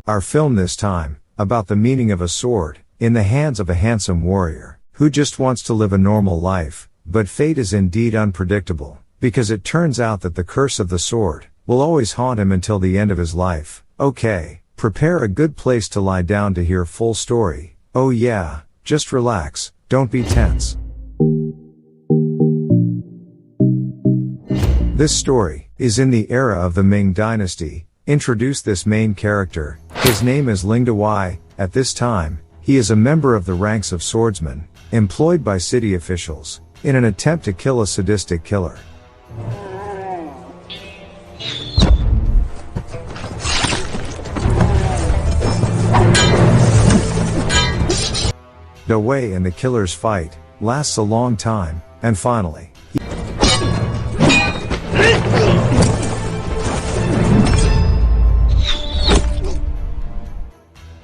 Our film this time, about the meaning of a sword, in the hands of a handsome warrior, who just wants to live a normal life, but fate is indeed unpredictable, because it turns out that the curse of the sword will always haunt him until the end of his life. Okay, prepare a good place to lie down to hear full story. Oh yeah, just relax, don't be tense. This story is in the era of the Ming Dynasty. Introduce this main character. His name is Ling Dawei. At this time, he is a member of the ranks of swordsmen, employed by city officials, in an attempt to kill a sadistic killer. Dawei and the killer's fight lasts a long time, and finally,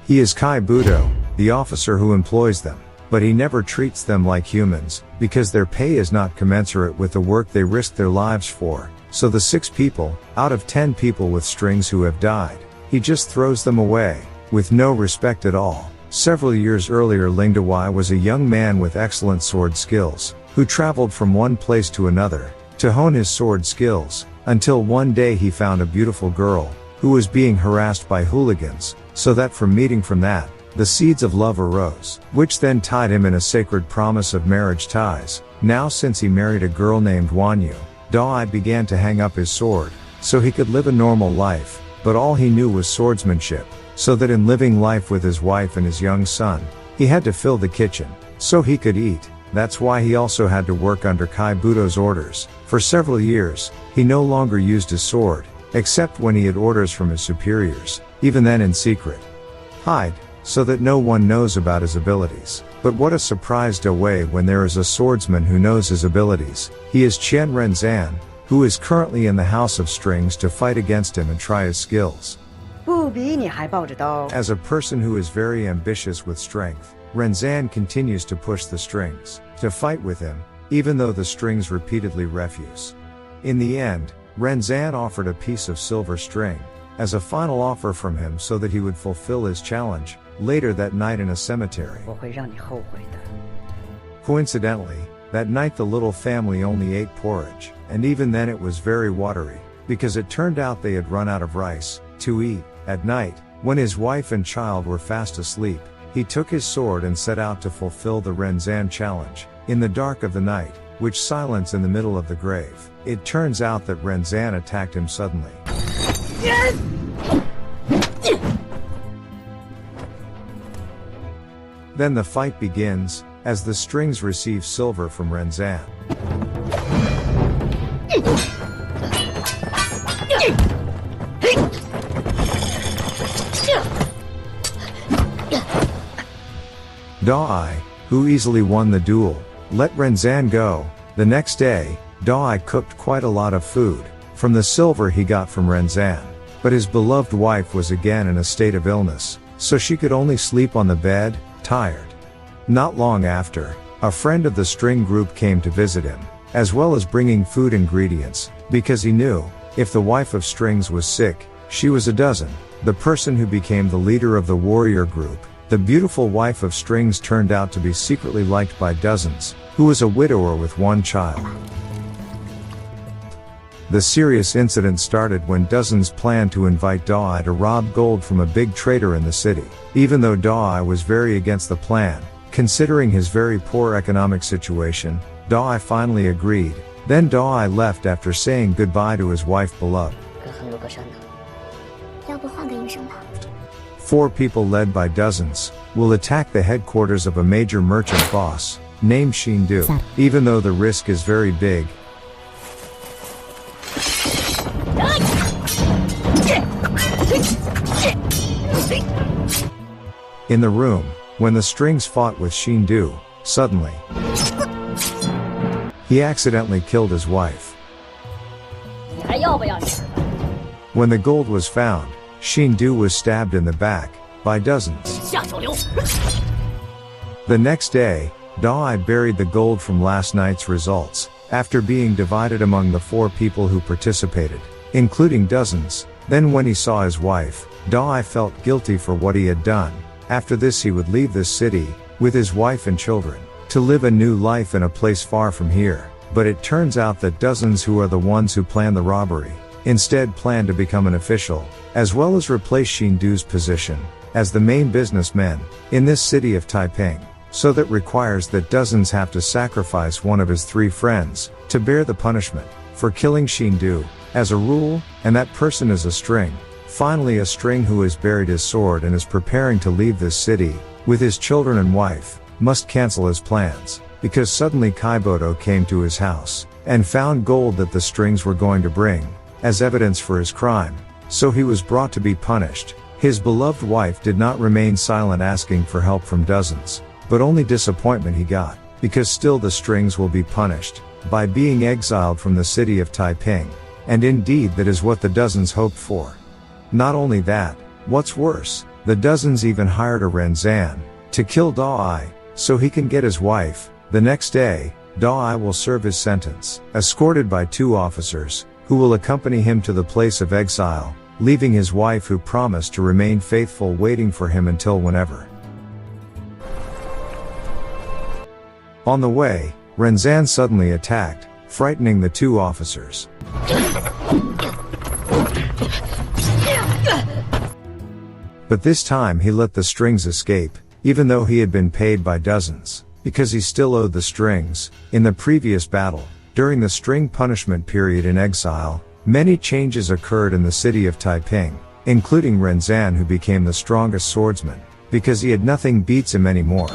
he is Kai Budo, the officer who employs them, but he never treats them like humans, because their pay is not commensurate with the work they risk their lives for. So the 6 people, out of 10 people with strings who have died, he just throws them away, with no respect at all. Several years earlier, Ling Dawei was a young man with excellent sword skills, who traveled from one place to another, to hone his sword skills, until one day he found a beautiful girl, who was being harassed by hooligans, so that from meeting from that, the seeds of love arose, which then tied him in a sacred promise of marriage ties. Now since he married a girl named Wanyu, Dawei began to hang up his sword, so he could live a normal life, but all he knew was swordsmanship, so that in living life with his wife and his young son, he had to fill the kitchen, so he could eat. That's why he also had to work under Kai Budo's orders. For several years, he no longer used his sword, except when he had orders from his superiors, even then in secret. Hide, so that no one knows about his abilities. But what a surprise Dawei when there is a swordsman who knows his abilities. He is Qian Renzan, who is currently in the House of Strings to fight against him and try his skills. As a person who is very ambitious with strength, Renzan continues to push the strings, to fight with him, even though the strings repeatedly refuse. In the end, Renzan offered a piece of silver string, as a final offer from him so that he would fulfill his challenge, later that night in a cemetery. Coincidentally, that night the little family only ate porridge, and even then it was very watery, because it turned out they had run out of rice to eat. At night, when his wife and child were fast asleep, he took his sword and set out to fulfill the Renzan challenge. In the dark of the night, which silence in the middle of the grave, it turns out that Renzan attacked him suddenly. Then the fight begins, as the strings receive silver from Renzan. Dawei, who easily won the duel, let Renzan go. The next day, Dawei cooked quite a lot of food, from the silver he got from Renzan. But his beloved wife was again in a state of illness, so she could only sleep on the bed, tired. Not long after, a friend of the string group came to visit him, as well as bringing food ingredients, because he knew, if the wife of strings was sick, she was a dozen. The person who became the leader of the warrior group, the beautiful wife of strings, turned out to be secretly liked by dozens, who was a widower with one child. The serious incident started when dozens planned to invite Dawei to rob gold from a big trader in the city. Even though Dawei was very against the plan, considering his very poor economic situation, Dawei finally agreed. Then Dawei left after saying goodbye to his wife beloved. 4 people led by dozens will attack the headquarters of a major merchant boss named Shindu. Even though the risk is very big, in the room, when the strings fought with Shindu, suddenly he accidentally killed his wife. When the gold was found, Shindu was stabbed in the back by dozens. The next day, Dai buried the gold from last night's results, after being divided among the 4 people who participated, including dozens. Then when he saw his wife, Dai felt guilty for what he had done. After this he would leave this city, with his wife and children, to live a new life in a place far from here. But it turns out that dozens who are the ones who planned the robbery, instead planned to become an official, as well as replace Xindu's position, as the main businessman, in this city of Taiping. So that requires that dozens have to sacrifice one of his 3 friends, to bear the punishment, for killing Xindu, as a rule, and that person is a string. Finally a string who has buried his sword and is preparing to leave this city, with his children and wife, must cancel his plans, because suddenly Kaibodo came to his house, and found gold that the strings were going to bring, as evidence for his crime. So he was brought to be punished. His beloved wife did not remain silent asking for help from dozens, but only disappointment he got, because still the strings will be punished, by being exiled from the city of Taiping. And indeed that is what the dozens hoped for. Not only that, what's worse, the dozens even hired a Renzan, to kill Dai, so he can get his wife. The next day, Dai will serve his sentence, escorted by 2 officers, who will accompany him to the place of exile, leaving his wife who promised to remain faithful waiting for him until whenever. On the way, Renzan suddenly attacked, frightening the 2 officers. But this time he let the strings escape, even though he had been paid by dozens, because he still owed the strings. In the previous battle, during the string punishment period in exile, many changes occurred in the city of Taiping, including Renzan who became the strongest swordsman, because he had nothing beats him anymore.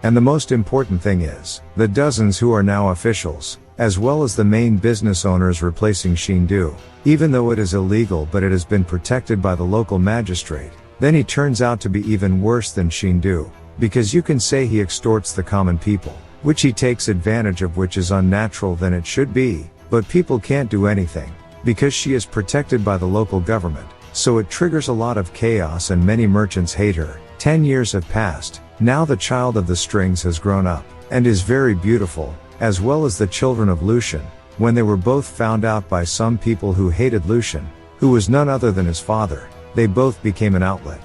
And the most important thing is, the dozens who are now officials, as well as the main business owners replacing Xindu, even though it is illegal but it has been protected by the local magistrate, then he turns out to be even worse than Xindu, because you can say he extorts the common people, which he takes advantage of, which is unnatural than it should be, but people can't do anything, because she is protected by the local government, so it triggers a lot of chaos and many merchants hate her. 10 years have passed. Now the child of the strings has grown up, and is very beautiful, as well as the children of Lucian. When they were both found out by some people who hated Lucian, who was none other than his father, they both became an outlet.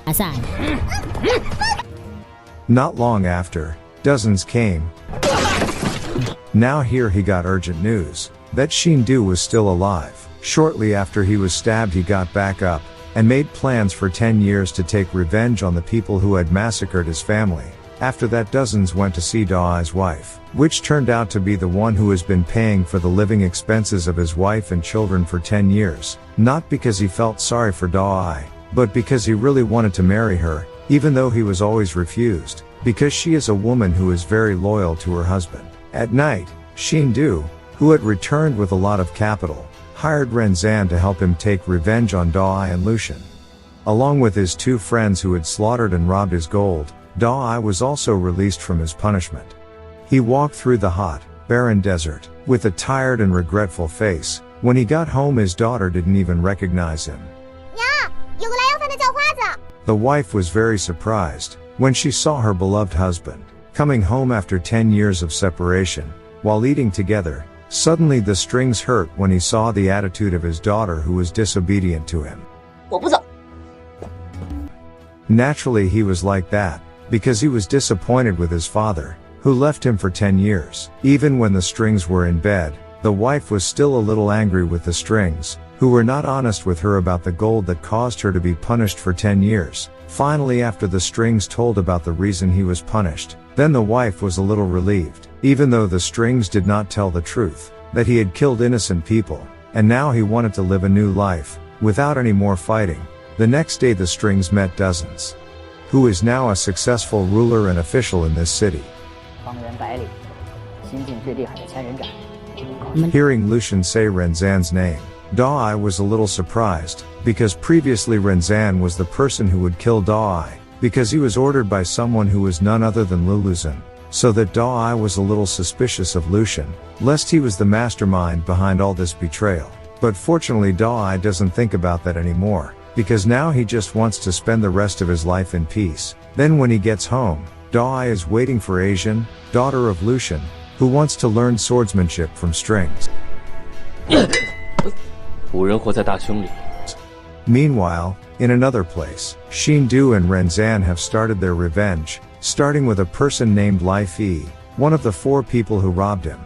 Not long after, dozens came. Now here he got urgent news, that Xindu was still alive. Shortly after he was stabbed he got back up, and made plans for 10 years to take revenge on the people who had massacred his family. After that dozens went to see Dai's wife, which turned out to be the one who has been paying for the living expenses of his wife and children for 10 years, not because he felt sorry for Dai, but because he really wanted to marry her, even though he was always refused, because she is a woman who is very loyal to her husband. At night, Xindu, who had returned with a lot of capital, hired Renzan to help him take revenge on Dai and Lucian. Along with his 2 friends who had slaughtered and robbed his gold, Dai was also released from his punishment. He walked through the hot, barren desert, with a tired and regretful face. When he got home his daughter didn't even recognize him. The wife was very surprised, when she saw her beloved husband, coming home after 10 years of separation, while eating together. Suddenly the strings hurt when he saw the attitude of his daughter who was disobedient to him. Naturally he was like that, because he was disappointed with his father, who left him for 10 years. Even when the strings were in bed, the wife was still a little angry with the strings, who were not honest with her about the gold that caused her to be punished for 10 years. Finally after the strings told about the reason he was punished, then the wife was a little relieved, even though the strings did not tell the truth, that he had killed innocent people, and now he wanted to live a new life, without any more fighting. The next day the strings met dozens, who is now a successful ruler and official in this city. Hearing Lucian say Renzan's name, Dai was a little surprised, because previously Renzan was the person who would kill Dai, because he was ordered by someone who was none other than Luluzan, so that Dai was a little suspicious of Lucian, lest he was the mastermind behind all this betrayal. But fortunately Dai doesn't think about that anymore. because now he just wants to spend the rest of his life in peace. Then when he gets home, Dai is waiting for Asian, daughter of Lucian, who wants to learn swordsmanship from strings. Meanwhile, in another place, Xindu and Renzan have started their revenge, starting with a person named Lai Fi, one of the 4 people who robbed him.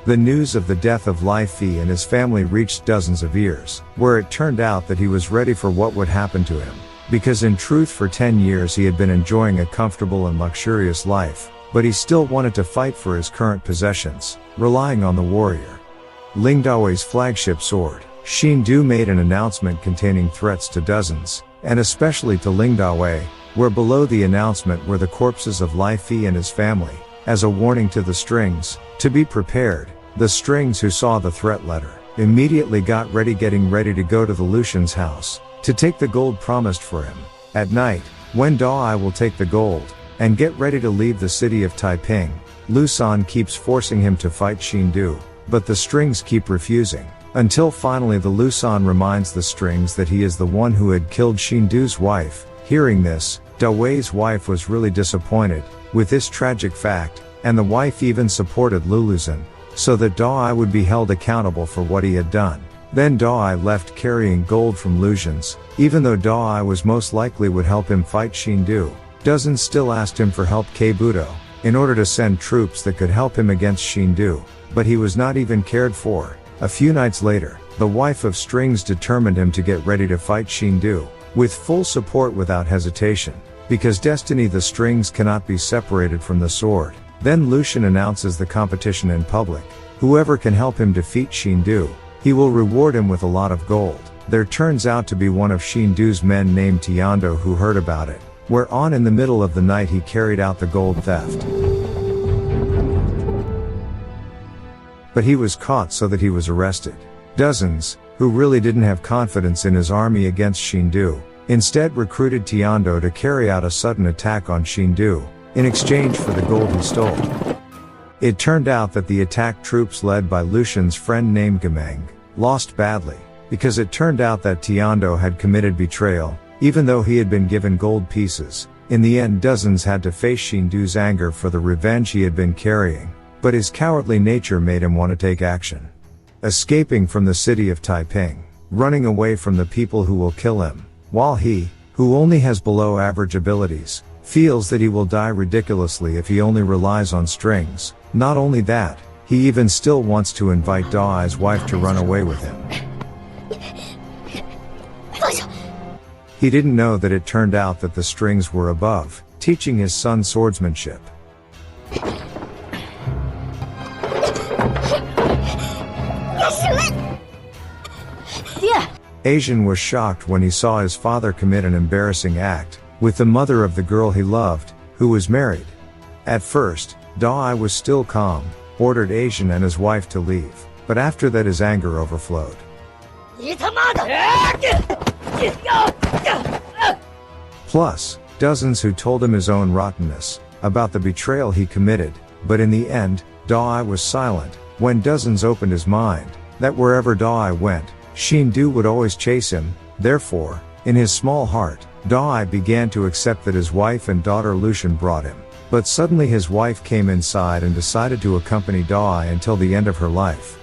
The news of the death of Lai Fi and his family reached dozens of ears, where it turned out that he was ready for what would happen to him. Because in truth for 10 years he had been enjoying a comfortable and luxurious life, but he still wanted to fight for his current possessions, relying on the warrior. Ling Daoi's flagship sword, Xindu made an announcement containing threats to dozens, and especially to Ling Daoi, where below the announcement were the corpses of Lai Fi and his family, as a warning to the strings, to be prepared. The strings who saw the threat letter, immediately got ready, getting ready to go to the Lucian's house, to take the gold promised for him. At night, when Daoi will take the gold, and get ready to leave the city of Taiping, Lucian keeps forcing him to fight Xindu, but the strings keep refusing, until finally the Lucian reminds the strings that he is the one who had killed Xindu's wife. Hearing this, Daoi's wife was really disappointed with this tragic fact, and the wife even supported Luluzan, so that Daoi would be held accountable for what he had done. Then Daoi left carrying gold from Lucian's, even though Daoi was most likely would help him fight Xindu. Dozens still asked him for help Keibudo, in order to send troops that could help him against Xindu, but he was not even cared for. A few nights later, the wife of Strings determined him to get ready to fight Xindu, with full support without hesitation, because destiny the strings cannot be separated from the sword. Then Lucian announces the competition in public. Whoever can help him defeat Xindu, he will reward him with a lot of gold. There turns out to be one of Xindu's men named Tiando who heard about it, whereon in the middle of the night he carried out the gold theft. But he was caught, so that he was arrested. Dozens, who really didn't have confidence in his army against Xindu, instead recruited Tiando to carry out a sudden attack on Xindu, in exchange for the gold he stole. It turned out that the attack troops led by Lucian's friend named Gameng, lost badly, because it turned out that Tiando had committed betrayal, even though he had been given gold pieces. In the end, Dozens had to face Xindu's anger for the revenge he had been carrying, but his cowardly nature made him want to take action. Escaping from the city of Taiping, running away from the people who will kill him, while he, who only has below average abilities, feels that he will die ridiculously if he only relies on strings. Not only that, he even still wants to invite Daoi's wife to run away with him. He didn't know that it turned out that the strings were above, teaching his son swordsmanship. Asian was shocked when he saw his father commit an embarrassing act, with the mother of the girl he loved, who was married. At first, Daoi was still calm, ordered Asian and his wife to leave, but after that his anger overflowed. Plus, dozens who told him his own rottenness, about the betrayal he committed, but in the end, Daoi was silent, when Dozens opened his mind, that wherever Daoi went, Xindu would always chase him. Therefore, in his small heart, Daoi began to accept that his wife and daughter Lucian brought him. But suddenly his wife came inside and decided to accompany Daoi until the end of her life.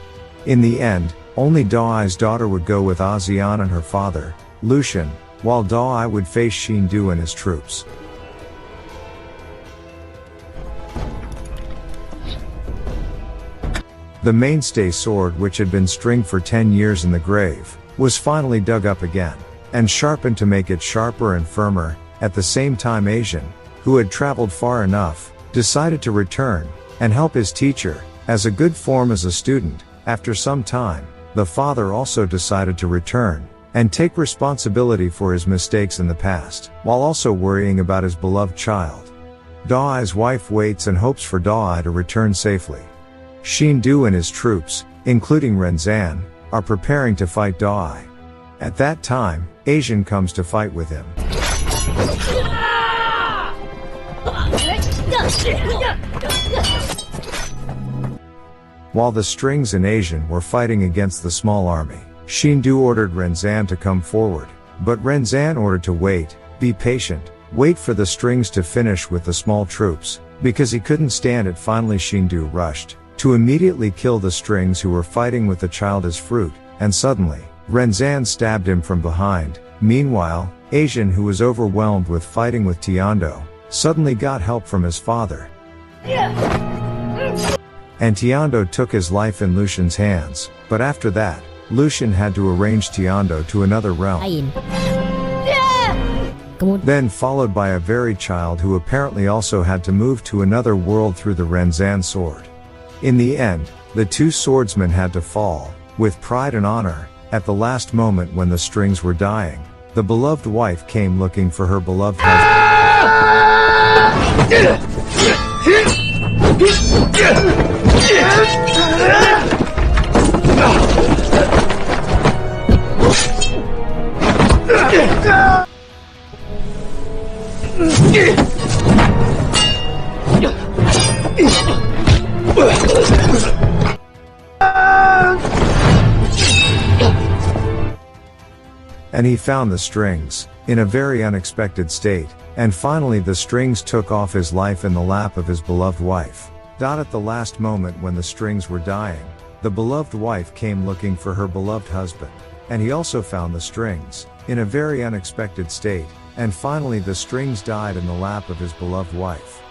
In the end, only Daoi's daughter would go with Azian and her father, Lucian, while Daoi would face Xindu and his troops. The mainstay sword, which had been stringed for 10 years in the grave, was finally dug up again, and sharpened to make it sharper and firmer. At the same time, Asian, who had traveled far enough, decided to return, and help his teacher, as a good form as a student. After some time, the father also decided to return, and take responsibility for his mistakes in the past, while also worrying about his beloved child. Daoi's wife waits and hopes for Daoi to return safely. Xindu and his troops, including Renzan, are preparing to fight Daoi. At that time, Asian comes to fight with him. While the strings and Asian were fighting against the small army, Shindu ordered Renzan to come forward. But Renzan ordered to wait, be patient, wait for the strings to finish with the small troops, because he couldn't stand it. Finally Shindu rushed to immediately kill the strings who were fighting with the child as fruit, and suddenly, Renzan stabbed him from behind. Meanwhile, Asian, who was overwhelmed with fighting with Tiando, suddenly got help from his father. And Tiando took his life in Lucian's hands, but after that, Lucian had to arrange Tiando to another realm. Then followed by a very child who apparently also had to move to another world through the Renzan sword. In the end, the two swordsmen had to fall, with pride and honor. At the last moment when the strings were dying, the beloved wife came looking for her beloved husband. And he found the strings, in a very unexpected state, and finally the strings took off his life in the lap of his beloved wife. At the last moment when the strings were dying, the beloved wife came looking for her beloved husband, and he also found the strings, in a very unexpected state, and finally the strings died in the lap of his beloved wife.